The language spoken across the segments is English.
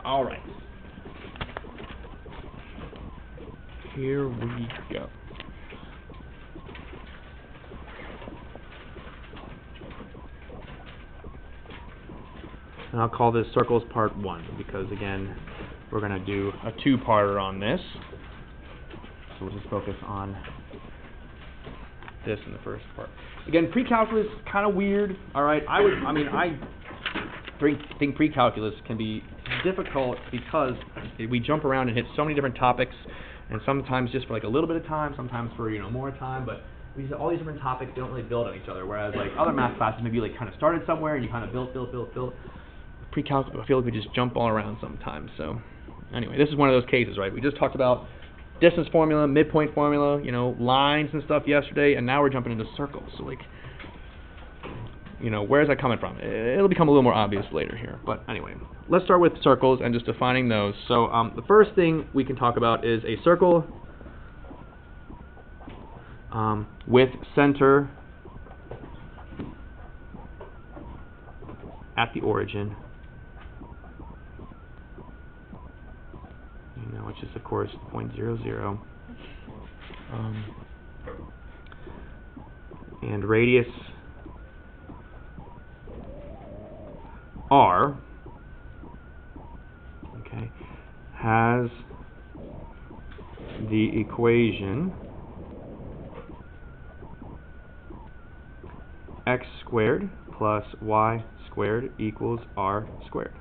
All right. Here we go. And I'll call this Circles Part 1 because, again, we're going to do a two-parter on this. So we'll just focus on this in the first part. Again, pre-calculus, kind of weird. All right, I think pre-calculus can be difficult because we jump around and hit so many different topics, and sometimes just for like a little bit of time, sometimes for more time. But we use all these different topics; they don't really build on each other. Whereas like other math classes, maybe like kind of started somewhere and you kind of built. Pre-calculus, I feel like we just jump all around sometimes. So anyway, this is one of those cases, right? We just talked about distance formula, midpoint formula, lines and stuff yesterday, and now we're jumping into circles. So like, where's that coming from? It'll become a little more obvious later here. But anyway, let's start with circles and just defining those. So the first thing we can talk about is a circle with center at the origin, which is of course point 0, 0, and radius r, okay, has the equation x squared plus y squared equals r squared.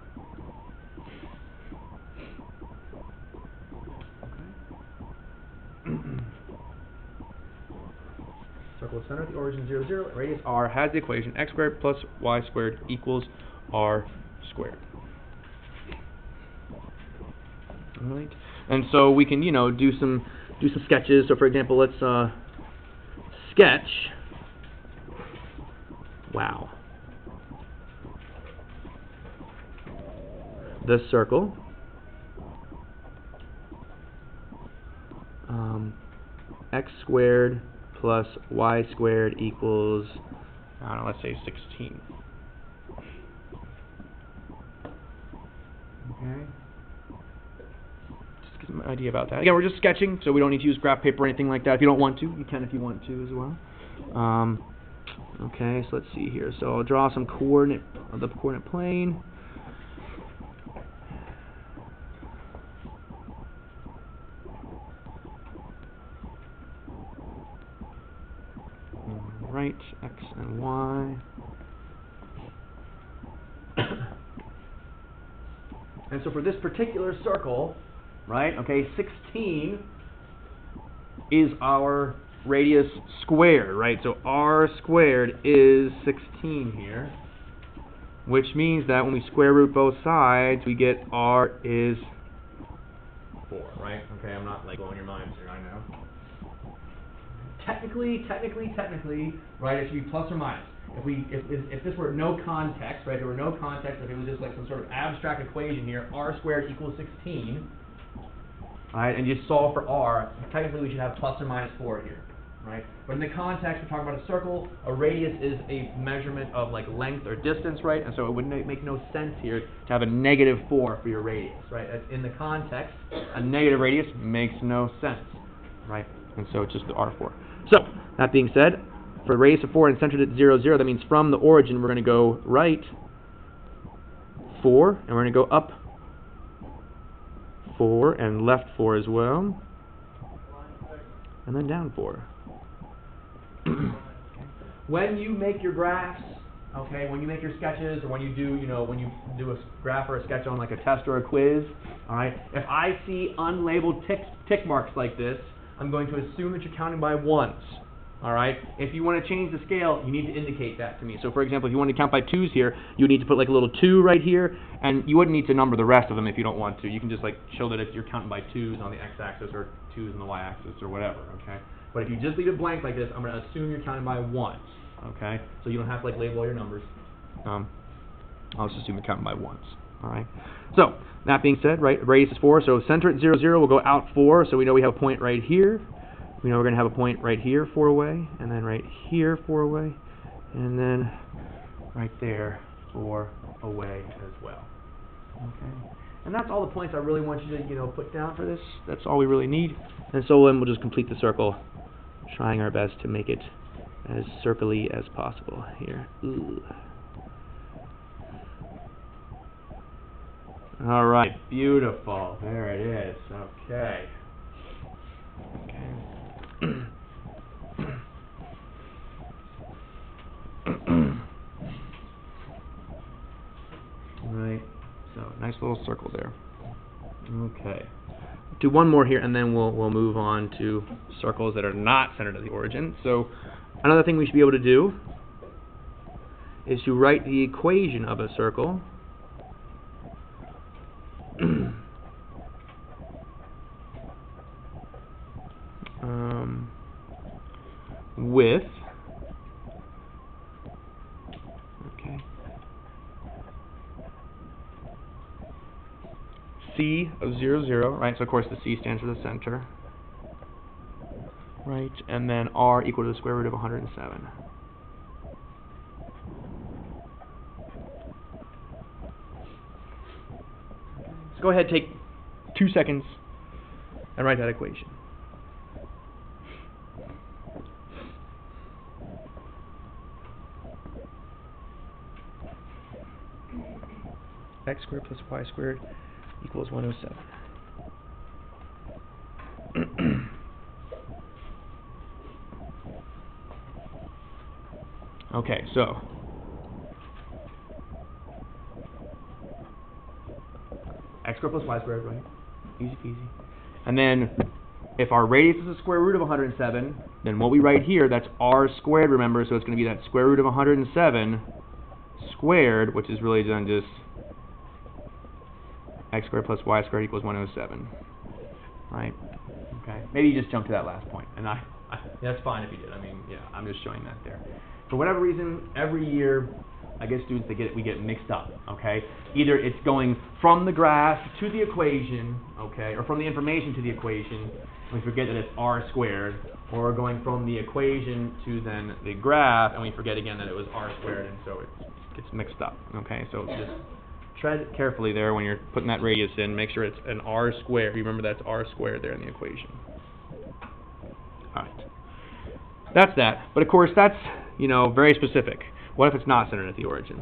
Circle with center at the origin 0, 0, radius r has the equation x squared plus y squared equals r squared. All right, and so we can do some sketches. So for example, let's sketch. Wow. The circle x squared plus y squared equals, I don't know, let's say 16. Okay. Just get some idea about that. Again, we're just sketching, so we don't need to use graph paper or anything like that. If you don't want to, you can if you want to as well. Okay, so let's see here. So I'll draw some coordinate of the coordinate plane. Right, x and y. And so for this particular circle, right, okay, 16 is our radius squared, right? So r squared is 16 here, which means that when we square root both sides, we get r is 4, right? Okay, I'm not like blowing your minds here, I know. Technically, right, it should be plus or minus. If this were no context, right, there were no context, if it was just like some sort of abstract equation here, r squared equals 16, right, and you solve for r, technically we should have plus or minus 4 here, right? But in the context, we're talking about a circle. A radius is a measurement of like length or distance, right? And so it would make no sense here to have a negative 4 for your radius, right? In the context, a negative radius makes no sense, right? And so it's just the r4. So, that being said, for the radius of 4 and centered at 0, 0, that means from the origin we're going to go right 4, and we're going to go up 4, and left 4 as well, and then down 4. When you make your graphs, okay, when you make your sketches, or when you do, when you do a graph or a sketch on like a test or a quiz, all right, if I see unlabeled tick marks like this, I'm going to assume that you're counting by ones. All right. If you want to change the scale, you need to indicate that to me. So, for example, if you want to count by 2s here, you need to put like a little 2 right here, and you wouldn't need to number the rest of them if you don't want to. You can just like show that if you're counting by 2s on the x-axis or 2s on the y-axis or whatever. Okay. But if you just leave it blank like this, I'm going to assume you're counting by ones. Okay. So you don't have to like label all your numbers. I'll just assume you're counting by ones. All right. So that being said, right, radius is 4. So center at 0, 0 will go out 4. So we know we have a point right here. We know we're going to have a point right here 4 away, and then right here 4 away, and then right there 4 away as well. Okay. And that's all the points I really want you to, put down for this. That's all we really need. And so then we'll just complete the circle, trying our best to make it as circly as possible here. Ooh. All right, beautiful. There it is. Okay. All right. So nice little circle there. Okay. Do one more here, and then we'll move on to circles that are not centered at the origin. So another thing we should be able to do is to write the equation of a circle with C of 0, 0, right? So of course the C stands for the center, right? And then R equal to the square root of 107. So go ahead, take 2 seconds and write that equation. X squared plus y squared equals 107. Okay, so x squared plus y squared, right? Easy peasy. And then if our radius is the square root of 107, then what we write here, that's r squared, remember, so it's going to be that square root of 107 squared, which is really done just x squared plus y squared equals 107, right? Okay, maybe you just jumped to that last point, and that's fine if you did. I mean, yeah, I'm just showing that there. For whatever reason, every year, I guess students, we get mixed up, okay? Either it's going from the graph to the equation, okay, or from the information to the equation, and we forget that it's r squared, or we're going from the equation to then the graph, and we forget again that it was r squared, and so it gets mixed up, okay? So just tread carefully there when you're putting that radius in. Make sure it's an r squared. Remember that's r squared there in the equation. All right. That's that. But of course, that's, very specific. What if it's not centered at the origin?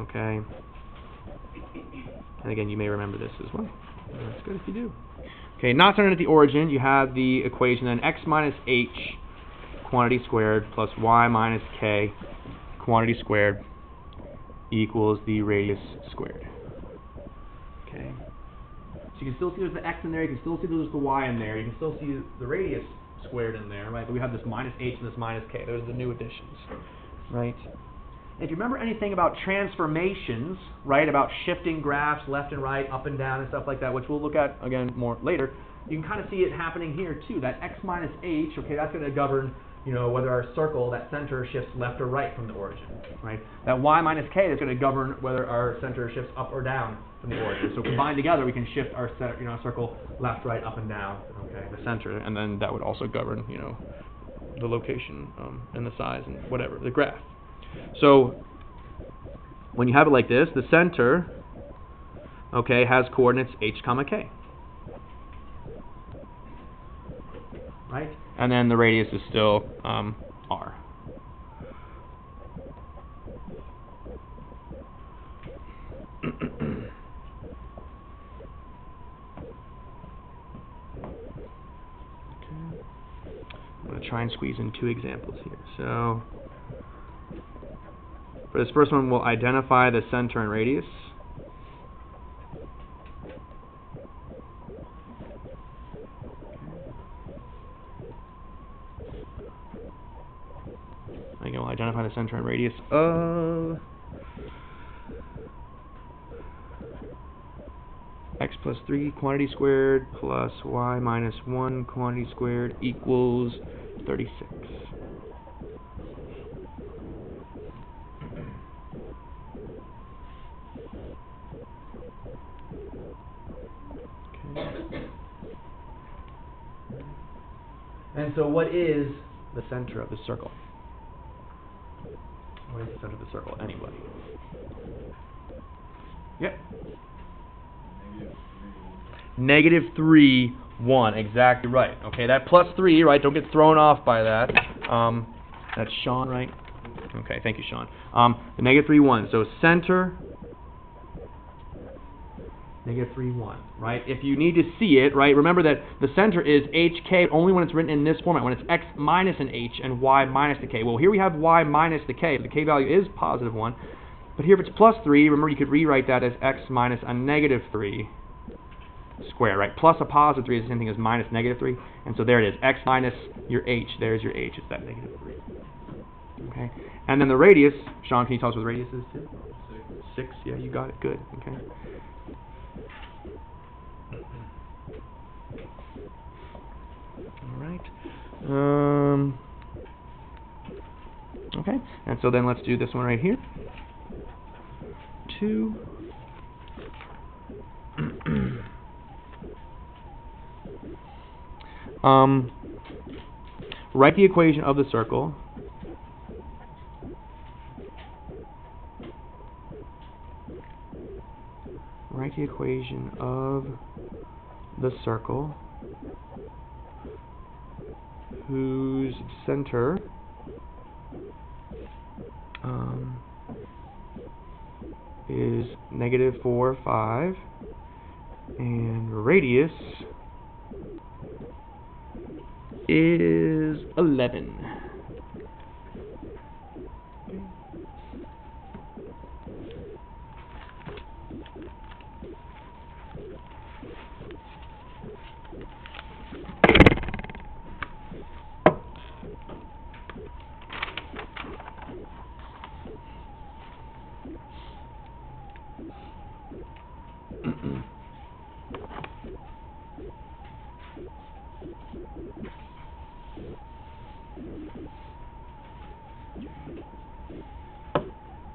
Okay. And again, you may remember this as well. That's good if you do. Okay, not centered at the origin, you have the equation then x minus h quantity squared plus y minus k quantity squared equals the radius squared. Okay. So you can still see there's the x in there, you can still see there's the y in there, you can still see the radius squared in there, right? But we have this minus h and this minus k. Those are the new additions, right? If you remember anything about transformations, right, about shifting graphs left and right, up and down and stuff like that, which we'll look at again more later, you can kind of see it happening here too. That x minus h, okay, that's going to govern, whether our circle, that center shifts left or right from the origin, right? That y minus k is going to govern whether our center shifts up or down from the origin. So combined together, we can shift our circle left, right, up and down, okay, the center, and then that would also govern, the location and the size and whatever, the graph. So when you have it like this, the center, okay, has coordinates h comma k, right? And then the radius is still r. I'm going to try and squeeze in 2 examples here. So for this first one, we'll identify the center and radius. Again, we'll identify the center and radius of x plus 3 quantity squared plus y minus 1 quantity squared equals 36. Okay. And so what is the center of the circle? What is the center of the circle anyway? Yep. -3, 1. Exactly right. Okay, that +3, right? Don't get thrown off by that. That's Sean, right? Okay, thank you, Sean. The -3, 1. So center, -3, 1, right? If you need to see it, right, remember that the center is HK only when it's written in this format, when it's X minus an H and Y minus the K. Well, here we have Y minus the K, so the K value is +1. But here if it's +3, remember you could rewrite that as X minus a -3 square, right? Plus a +3 is the same thing as minus -3. And so there it is, X minus your H. There's your H, it's that -3. Okay? And then the radius, Sean, can you tell us what the radius is too? 6, yeah, you got it, good. Okay. Alright. Okay, and so then let's do this one right here. 2. Write the equation of the circle. Write the equation of the circle whose center is -4, 5, and radius is 11.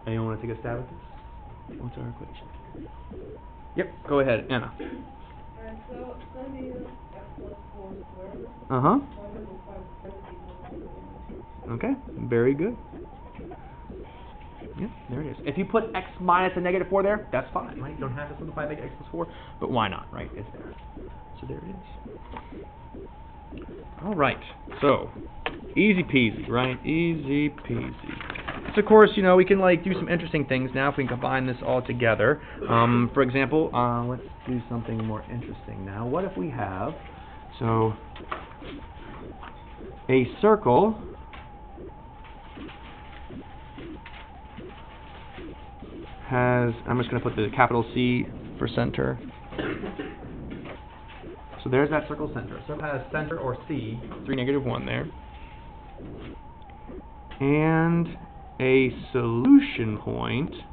Anyone want to take a stab at this? What's our equation? Yep, go ahead, Anna. So it's going to be X plus 4 squared. Uh-huh. Okay, very good. Yeah, there it is. If you put X minus a -4 there, that's fine, right? You don't have to simplify and make X plus 4, but why not, right? It's there. So there it is. All right, so easy peasy, right? Easy peasy. So of course, you know, we can like do some interesting things now if we can combine this all together. For example, let's do something more interesting now. What if we have, so a circle has, I'm just going to put the capital C for center. So there's that circle center. So it has center, or C, 3, -1 there. And a solution point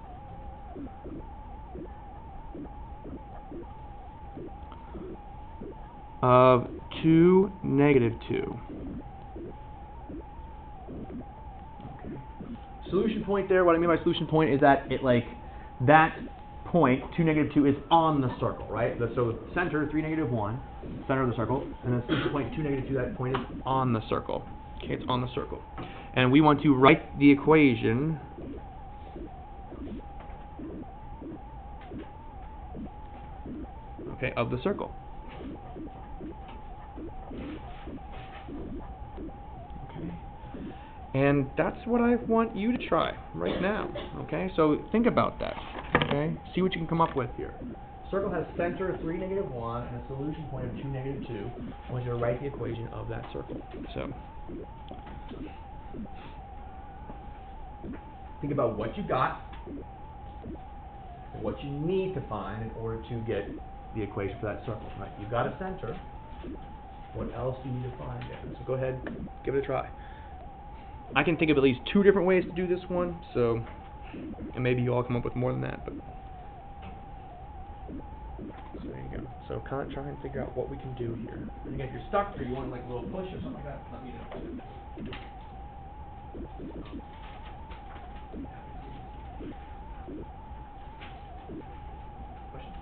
of 2, -2. Solution point there, what I mean by solution point is that it like, that point, 2, -2, is on the circle, right? So center, 3, -1, center of the circle, and then solution point, 2, -2, that point is on the circle. Okay, it's on the circle. And we want to write the equation okay, of the circle. Okay. And that's what I want you to try right now. Okay, so think about that. Okay, see what you can come up with here. Circle has center 3, -1, and a solution point of 2, -2. I want you to write the equation of that circle. So think about what you got, and what you need to find in order to get the equation for that circle. Right? You've got a center. What else do you need to find there? So go ahead, give it a try. I can think of at least 2 different ways to do this one, so, and maybe you all come up with more than that, but so there you go. So try and figure out what we can do here. And again, if you're stuck or you want like a little push or something like that, let me know. Question?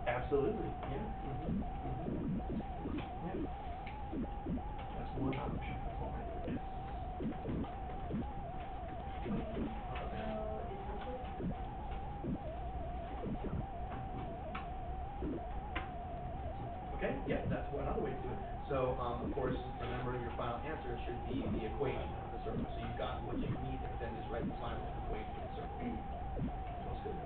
Absolutely, yeah. Yeah. That's one option. That's all I do. Yes. Okay, yeah, that's another way to do it. So, of course, remember your final answer should be the equation of the circle. So you've got what you need to then just write the final equation of the circle. That's good.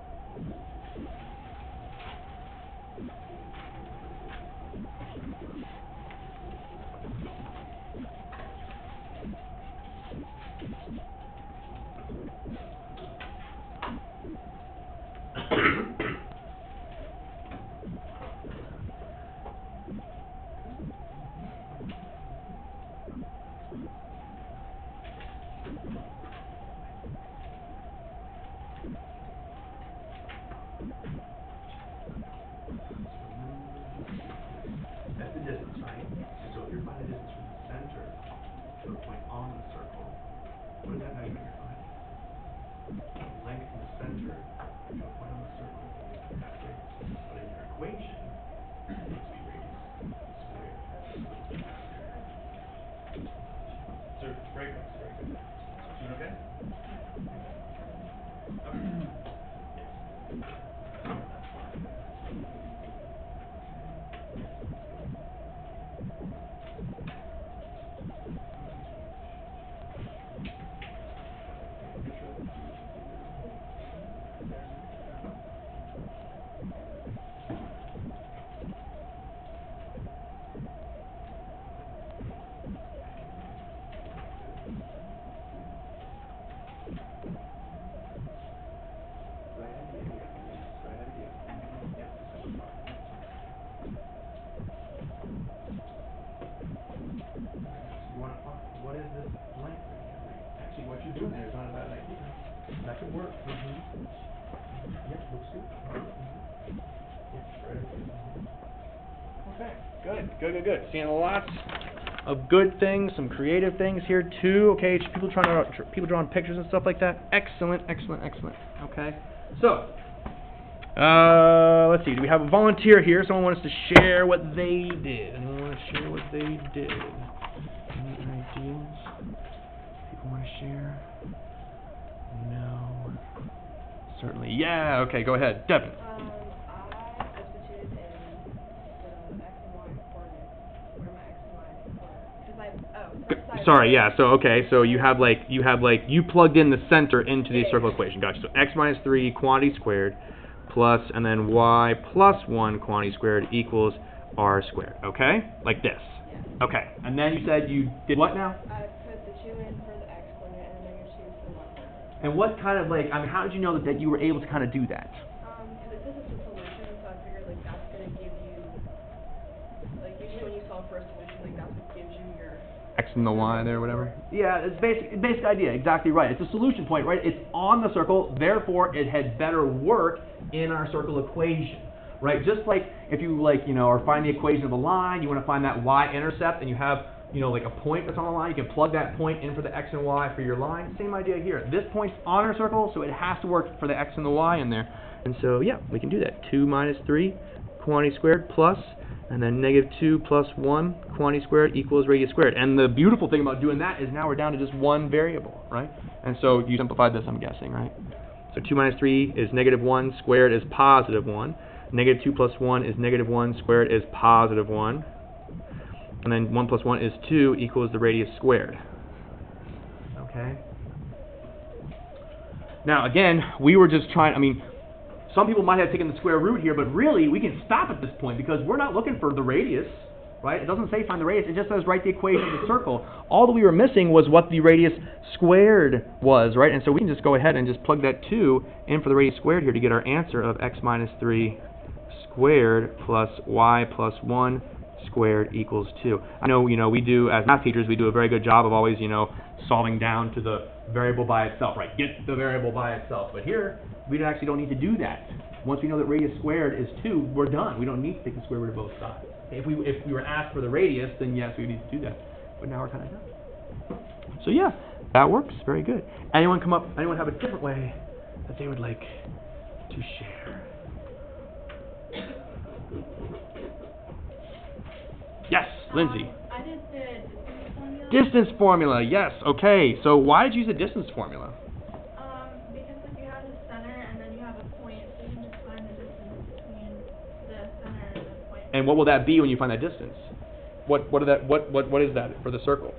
That's the distance, right? And so if you're finding the distance from the center to a point on the circle, what is that measurement you're finding? The length from the center to a point on the circle. That's radius. But in your equation, it needs to be radius squared. So, very good, very good. Doing okay? Okay. Yes. That's fine. What is this length? Actually, what you're doing there is not a bad idea. That could work. Yep, looks good. Okay, good. Seeing lots of good things, some creative things here too. Okay, people drawing pictures and stuff like that. Excellent. Okay, so let's see. Do we have a volunteer here? Someone wants to share what they did. Anyone want to share what they did? Any ideas? People want to share? No. Certainly. Yeah. Okay. Go ahead, Devin. I substituted in the x and y coordinates where my x and y were. Because Sorry. Yeah. So okay. So you have you plugged in the center into the circle equation. Gotcha. So x minus 3 quantity squared plus and then y plus 1 quantity squared equals r squared. Okay. Like this. Yeah. Okay. And then you said you did what now? I put the 2 in for the x coordinate and then -2 for the y coordinate. And what kind of how did you know that you were able to kind of do that? Because it says it's a solution, so I figured that's gonna give you usually when you solve for a solution, that's what gives you your X and the Y there, whatever. Yeah, it's basic idea, exactly right. It's a solution point, right? It's on the circle, therefore it had better work in our circle equation, right? Just like if you are finding the equation of a line, you want to find that y-intercept, and you have a point that's on the line, you can plug that point in for the x and y for your line. Same idea here. This point's on our circle, so it has to work for the x and the y in there. And so, yeah, we can do that. 2 minus 3 quantity squared plus, and then -2 plus 1 quantity squared equals radius squared. And the beautiful thing about doing that is now we're down to just one variable, right? And so you simplified this, I'm guessing, right? So 2 minus 3 is -1, squared is +1. -2 plus 1 is -1, squared is +1. And then 1 plus 1 is 2 equals the radius squared. Okay. Now, again, we were just trying, some people might have taken the square root here, but really, we can stop at this point because we're not looking for the radius, right? It doesn't say find the radius. It just says write the equation of the circle. All that we were missing was what the radius squared was, right? And so we can just go ahead and just plug that 2 in for the radius squared here to get our answer of x minus 3 squared plus y plus 1 squared equals 2. I know, we do, as math teachers, we do a very good job of always, solving down to the variable by itself, right? Get the variable by itself. But here, we actually don't need to do that. Once we know that radius squared is 2, we're done. We don't need to take the square root of both sides. If we were asked for the radius, then yes, we need to do that. But now we're kind of done. So yeah, that works. Very good. Anyone have a different way that they would like to share? Yes, Lindsay. I did the distance formula. Distance formula, yes, okay. So why did you use a distance formula? Because like you have the center and then you have a point, so you can just find the distance between the center and the point. And what will that be when you find that distance? What is that for the circle?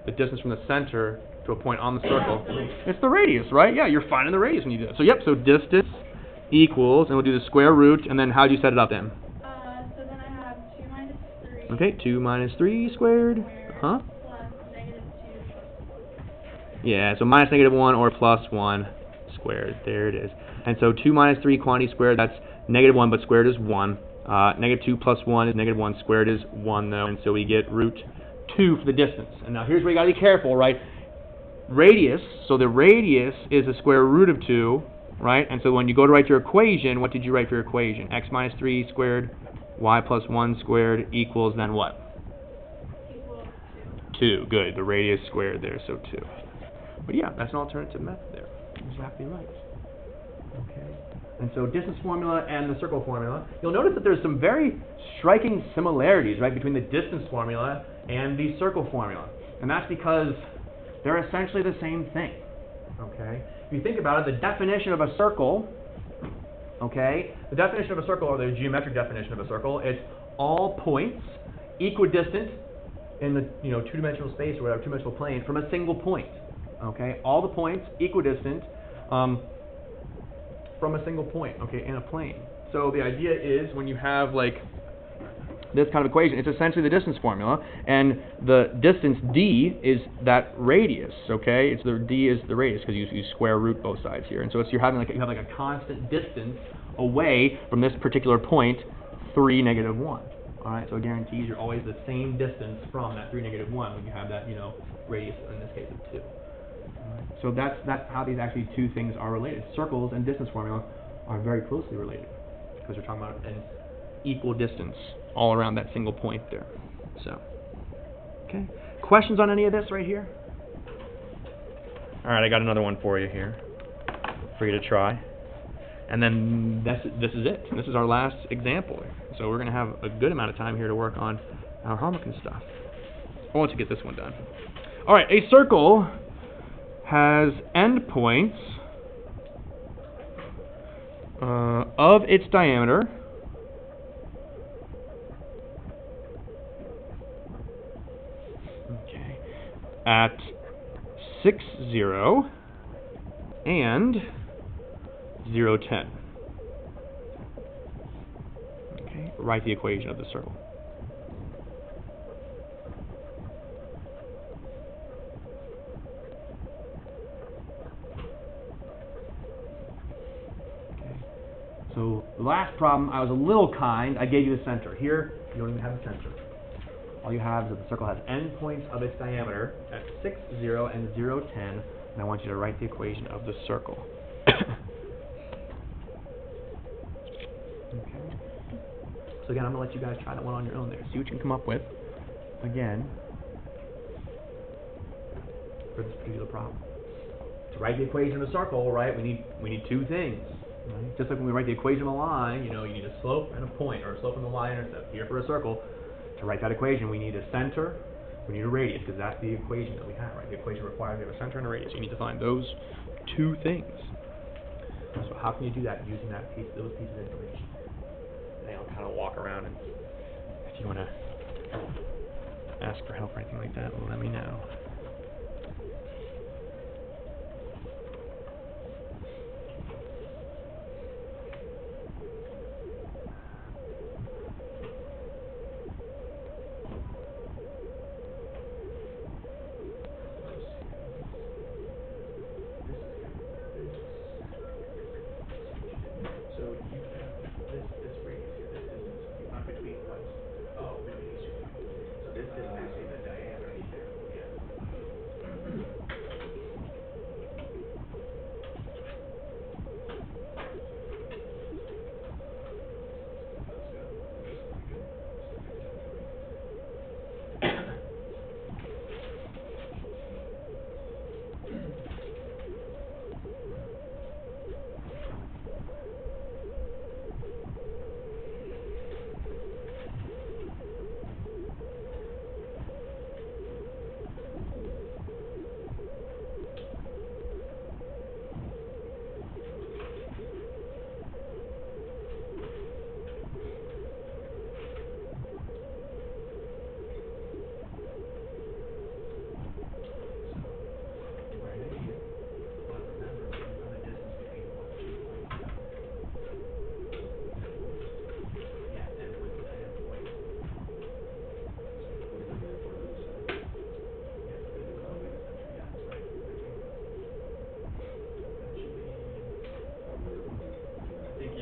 The distance from the center to a point on the circle. It's the radius, right? Yeah, you're finding the radius when you do it. So yep, so distance equals, and we'll do the square root, and then how do you set it up then? So then I have 2 minus 3. Okay, 2 minus 3 squared. Plus negative 2 plus 1. Yeah, so minus negative 1 or plus 1 squared. There it is. And so 2 minus 3 quantity squared, that's negative 1, but squared is 1. Negative 2 plus 1 is negative 1. Squared is 1, though. And so we get root 2 for the distance. And now here's where you got to be careful, right? Radius, so the radius is the square root of 2, right? And so when you go to write your equation, what did you write for your equation? X minus 3 squared, y plus 1 squared equals then what? Equals 2. Good. The radius squared there, so 2. But yeah, that's an alternative method there. Exactly right. Okay. And so distance formula and the circle formula, you'll notice that there's some very striking similarities, right, between the distance formula and the circle formula. And that's because they're essentially the same thing. Okay? If you think about it, the definition of a circle, okay, the definition of a circle, or the geometric definition of a circle, is all points equidistant in the two-dimensional space or whatever, two-dimensional plane from a single point. Okay? All the points equidistant from a single point, okay, in a plane. So the idea is when you have like this kind of equation, it's essentially the distance formula, and the distance d is that radius, okay? It's the d is the radius because you square root both sides here, and so it's you have like a constant distance away from this particular point, 3, negative 1. All right, so it guarantees you're always the same distance from that 3, negative 1 when you have that radius in this case of 2. So that's how these actually two things are related. Circles and distance formula are very closely related because we're talking about an equal distance all around that single point there. So, okay. Questions on any of this right here? All right, I got another one for you here for you to try. And then this is it. This is our last example. So we're going to have a good amount of time here to work on our homework and stuff. I want to get this one done. All right, a circle has endpoints of its diameter at 6, 0 and 0, 10. Okay, write the equation of the circle. So the last problem, I was a little kind. I gave you the center. Here, you don't even have the center. All you have is that the circle has endpoints of its diameter at 6, 0, and 0, 10. And I want you to write the equation of the circle. Okay. So again, I'm going to let you guys try that one on your own there. See what you can come up with. Again, for this particular problem. To write the equation of a circle, right, we need two things. Right? Just like when we write the equation of a line, you need a slope and a point, or a slope and a y-intercept. Here for a circle, to write that equation, we need a center, we need a radius, because that's the equation that we have, right? The equation requires we have a center and a radius. You need to find those two things. So how can you do that using those pieces of information? And I'll kind of walk around, and if you want to ask for help or anything like that, well, let me know.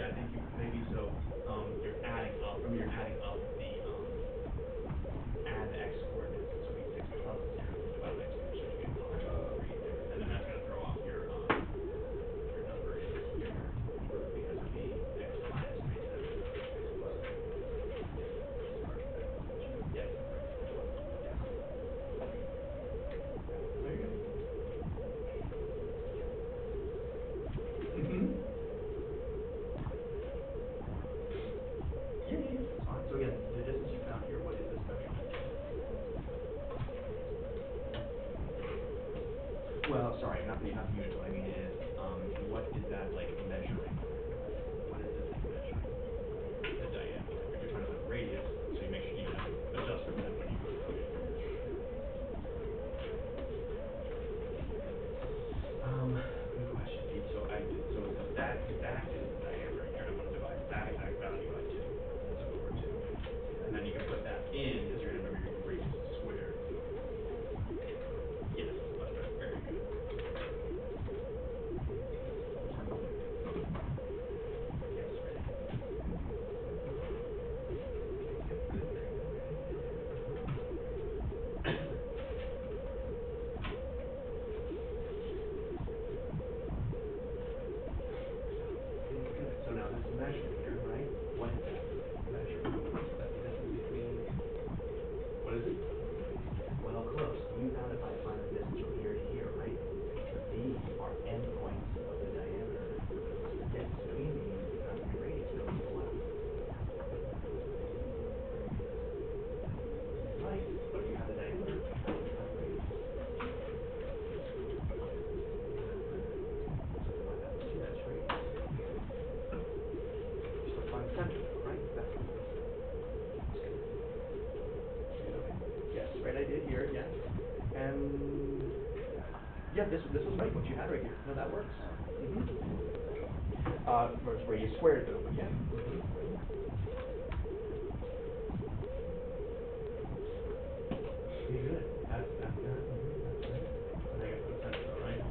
I think maybe so. You're adding up. Remember, you're adding up the add the x coordinates. So it'll be 6 plus 0 divided by 2, so you get -3 there, and then that's gonna throw off your number in here because of the x minus 3 instead of x plus 3. Yes. Very good. Mm-hmm. Yeah, that's fine. So again, the distance you found here, what is this measurement? Well, sorry, not the unit. What I mean is, what is that like measuring? What is this thing measuring? The diameter. If you're trying to find the radius, so you make sure you have to adjust for that when you put it. Good question, Pete. So that is the diameter. You're gonna want to divide that exact value by 2. So over 2. And then you can put that in because you're gonna remember your radius is squared. Yes, that's right. Very good. Yes, right. Good. So now this measurement here, right? What is that measurement? That's the distance between. What is it? Well, close. You found it by finding the distance from here to here, right? These are endpoints of the diameter. The distance between these becomes the radius goes to the left. Right. But if you have the diameter, you have the radius. So divide that by 2, that's radius. So find the center, right? That's good. Okay. Yes, right, I did here, yes. And yeah, this was right, what you had right here. No, that works. It's radius squared though, but yeah. You're good. That's good. That's right. And I got the center though, right?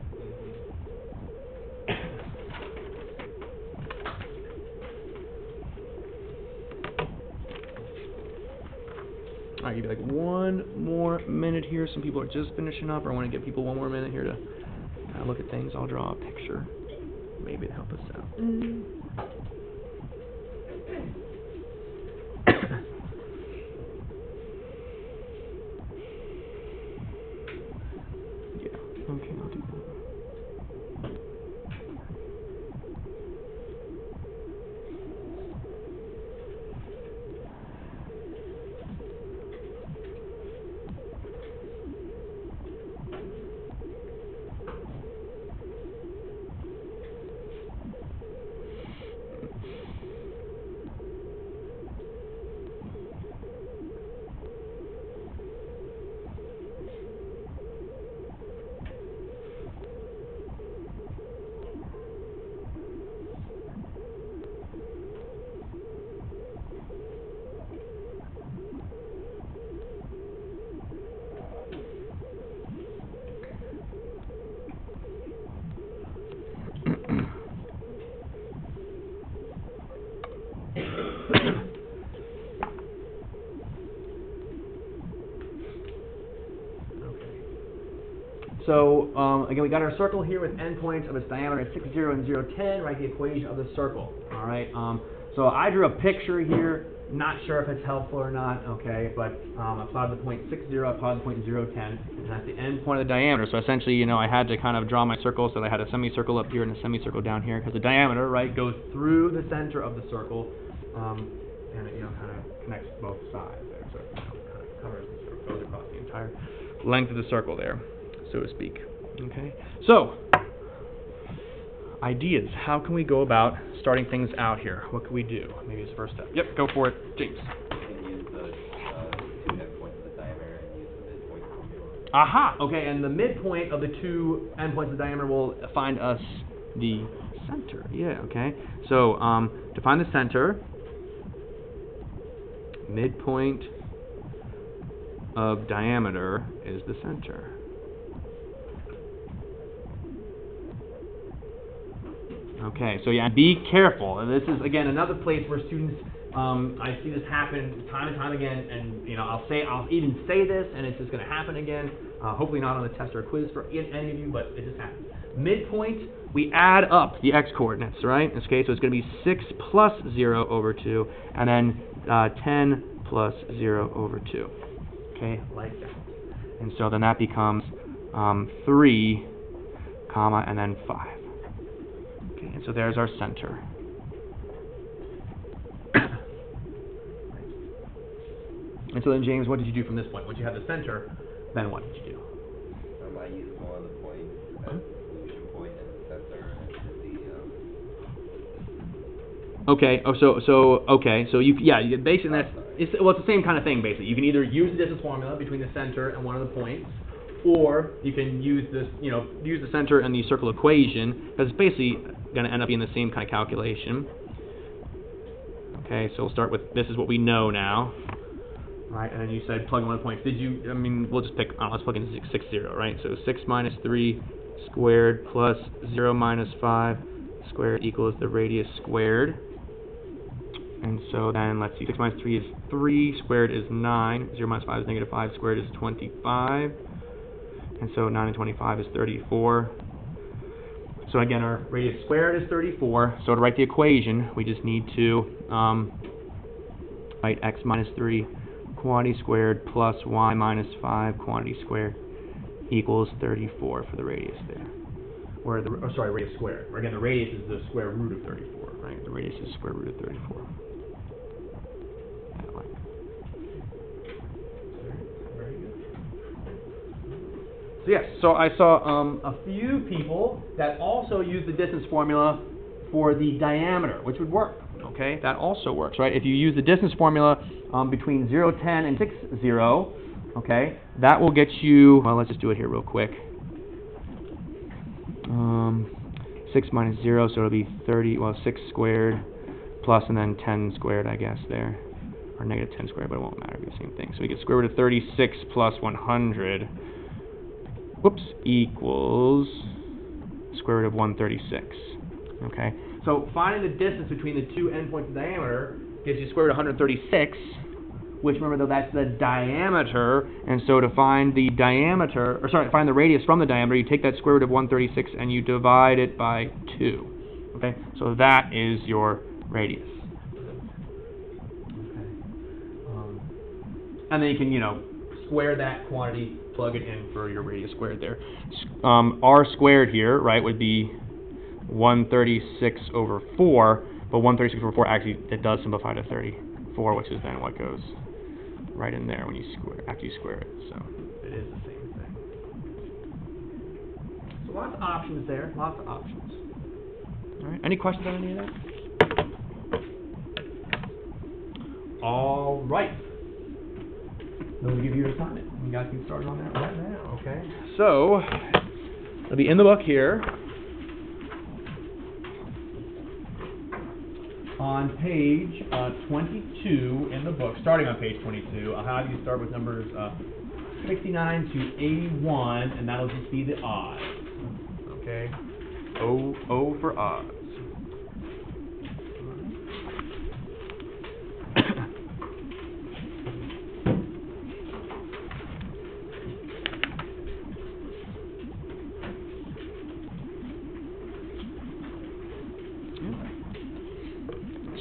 I'll give you like one more minute here. Some people are just finishing up. I want to give people one more minute here to kind of look at things. I'll draw a picture, maybe to help us out. Yeah, okay, I'll do that. So again, we got our circle here with endpoints of its diameter at 6, 0, and 0, 10. Write the equation of the circle. All right. So I drew a picture here. Not sure if it's helpful or not. Okay, but I plotted the point 6, 0. I plotted the point 0, 10, and that's the end point of the diameter. So essentially, you know, I had to kind of draw my circle. So I had a semicircle up here and a semicircle down here because the diameter, right, goes through the center of the circle, and it, you know, kind of connects both sides there. So it, you know, kind of covers the circle, goes across the entire length of the circle there, so to speak. Okay, so ideas. How can we go about starting things out here? What can we do? Maybe it's the first step. Yep, go for it, James. You can use the 2 endpoints of the diameter and use the midpoint formula. Aha! Okay, and the midpoint of the 2 endpoints of the diameter will find us the center. Yeah, okay. So to find the center, midpoint of diameter is the center. Okay, so yeah, be careful. And this is again another place where students, I see this happen time and time again, and you know, I'll even say this, and it's just going to happen again. Hopefully not on a test or a quiz for any of you, but it just happens. Midpoint, we add up the x-coordinates, right? In this case, so it's going to be 6 plus 0 over 2, and then 10 plus 0 over 2. Okay, like that. And so then that becomes 3, comma, and then 5. Okay, and so there's our center. And so then, James, what did you do from this point? Once you had the center, then what did you do? I used one of the points as the solution point and the center and the Okay. Okay. So you basically it's the same kind of thing basically. You can either use the distance formula between the center and one of the points, or you can use this, use the center and the circle equation, because it's basically going to end up being the same kind of calculation. Okay. So we'll start with this is what we know now. Right, and then you said plug in one of the points. We'll just pick, let's plug in 6, 0, right? So 6 minus 3 squared plus 0 minus 5 squared equals the radius squared. And so then, let's see, 6 minus 3 is 3, squared is 9, 0 minus 5 is negative 5, squared is 25. And so 9 and 25 is 34. So again, our radius squared is 34. So to write the equation, we just need to write x minus 3 quantity squared plus y minus 5 quantity squared equals 34 for the radius there. Where radius squared. Again, the radius is the square root of 34, right? The radius is square root of 34. That way. Very good. So yes, so I saw a few people that also use the distance formula for the diameter, which would work. Okay, that also works, right? If you use the distance formula between 0, 10 and 6, 0, okay, that will get you, well, let's just do it here real quick. 6 minus 0, so it'll be 6 squared plus and then 10 squared, I guess, there. Or negative 10 squared, but it won't matter, it'll be the same thing. So we get square root of 36 plus 100, equals square root of 136, okay? So finding the distance between the two endpoints of diameter gives you square root of 136, which remember though that's the diameter, and so to find the diameter, find the radius from the diameter, you take that square root of 136 and you divide it by 2. Okay, so that is your radius. Okay. And then you can, square that quantity, plug it in for your radius squared there. R squared here, right, would be 136 over 4, but 136 over 4 actually, it does simplify to 34, which is then what goes right in there when you after you square it. So it is the same thing. So lots of options there, lots of options. All right, any questions on any of that? All right. So we'll give you your assignment. You guys can start on that right now, okay? So it'll be in the book here. On page 22 in the book, starting on page 22, I'll have you start with numbers 69 to 81, and that'll just be the odds. Okay? O for odds.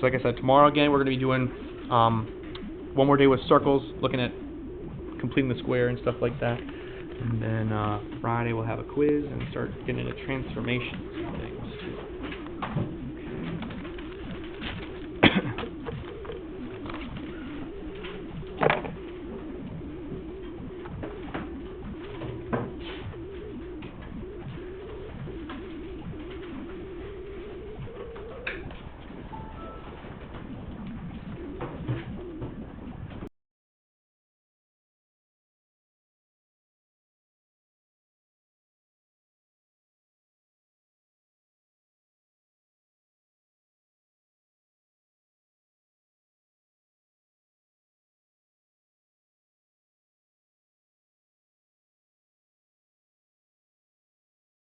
Like I said, tomorrow again we're going to be doing one more day with circles, looking at completing the square and stuff like that. And then Friday we'll have a quiz and start getting into transformations and things.